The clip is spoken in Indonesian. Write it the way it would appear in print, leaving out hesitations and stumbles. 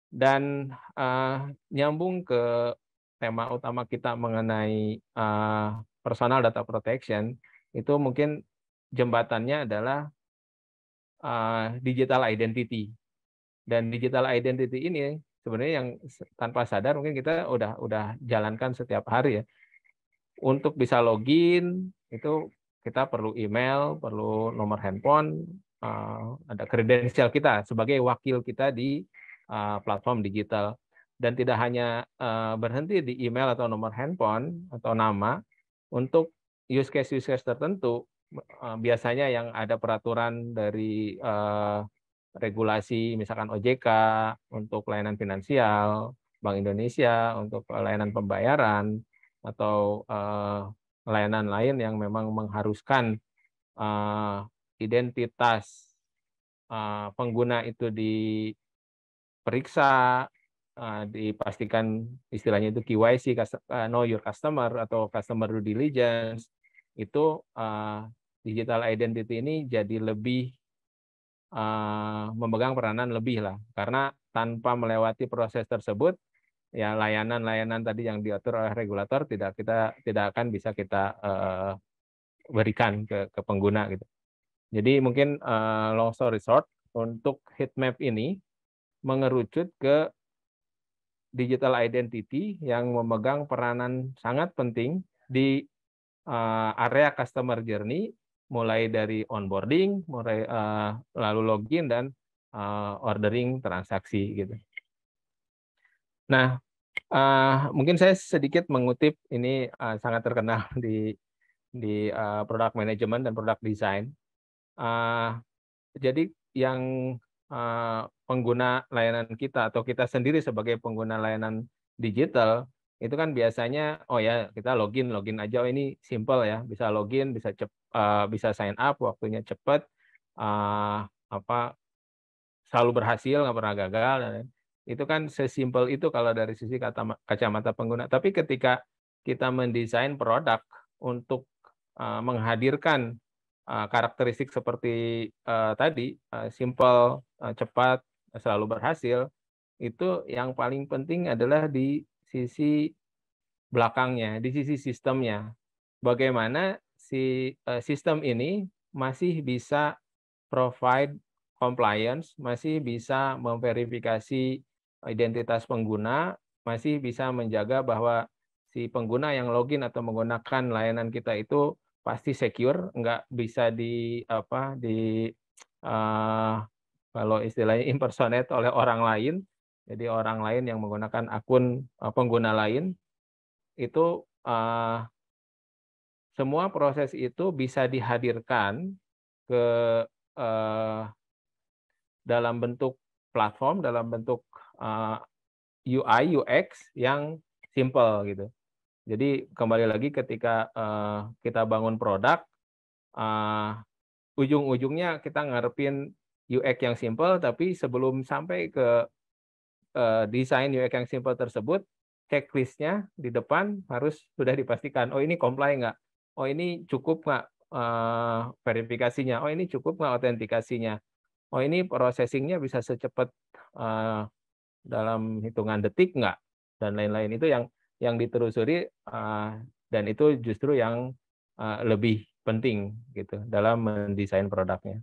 Dan nyambung ke tema utama kita mengenai personal data protection, itu mungkin jembatannya adalah digital identity. Dan digital identity ini sebenarnya yang tanpa sadar mungkin kita udah jalankan setiap hari ya. Untuk bisa login itu kita perlu email, perlu nomor handphone, ada kredensial kita sebagai wakil kita di platform digital. Dan tidak hanya berhenti di email atau nomor handphone atau nama, untuk use case tertentu, biasanya yang ada peraturan dari regulasi misalkan OJK untuk layanan finansial, Bank Indonesia untuk layanan pembayaran, atau layanan lain yang memang mengharuskan identitas pengguna itu diperiksa, dipastikan istilahnya itu KYC, know your customer atau customer due diligence, itu digital identity ini jadi lebih memegang peranan lebih lah, karena tanpa melewati proses tersebut ya layanan-layanan tadi yang diatur oleh regulator tidak akan bisa kita berikan ke pengguna gitu. Jadi mungkin long story short, untuk heat map ini mengerucut ke digital identity yang memegang peranan sangat penting di area customer journey, mulai dari onboarding, lalu login dan ordering transaksi gitu. Nah, mungkin saya sedikit mengutip ini sangat terkenal di product management dan product design. Jadi yang pengguna layanan kita atau kita sendiri sebagai pengguna layanan digital itu kan biasanya oh ya kita login aja, oh ini simple ya, bisa login, bisa sign up, waktunya cepat, selalu berhasil, nggak pernah gagal. Itu kan sesimpel itu kalau dari sisi kacamata pengguna. Tapi ketika kita mendesain produk untuk menghadirkan karakteristik seperti tadi, simple, cepat, selalu berhasil, itu yang paling penting adalah di sisi belakangnya, di sisi sistemnya. Bagaimana si sistem ini masih bisa provide compliance, masih bisa memverifikasi identitas pengguna, masih bisa menjaga bahwa si pengguna yang login atau menggunakan layanan kita itu pasti secure, nggak bisa uh, kalau istilahnya impersonate oleh orang lain. Jadi orang lain yang menggunakan akun pengguna lain itu semua proses itu bisa dihadirkan ke dalam bentuk platform, dalam bentuk UI, UX yang simple gitu. Jadi kembali lagi ketika kita bangun produk, ujung-ujungnya kita ngarepin UX yang simple, tapi sebelum sampai ke desain UX yang simple tersebut, checklist-nya di depan harus sudah dipastikan, oh ini comply nggak? Oh ini cukup nggak verifikasinya? Oh ini cukup nggak autentikasinya? Oh ini processing-nya bisa secepat dalam hitungan detik nggak? Dan lain-lain itu yang ditelusuri, dan itu justru yang lebih penting gitu dalam mendesain produknya.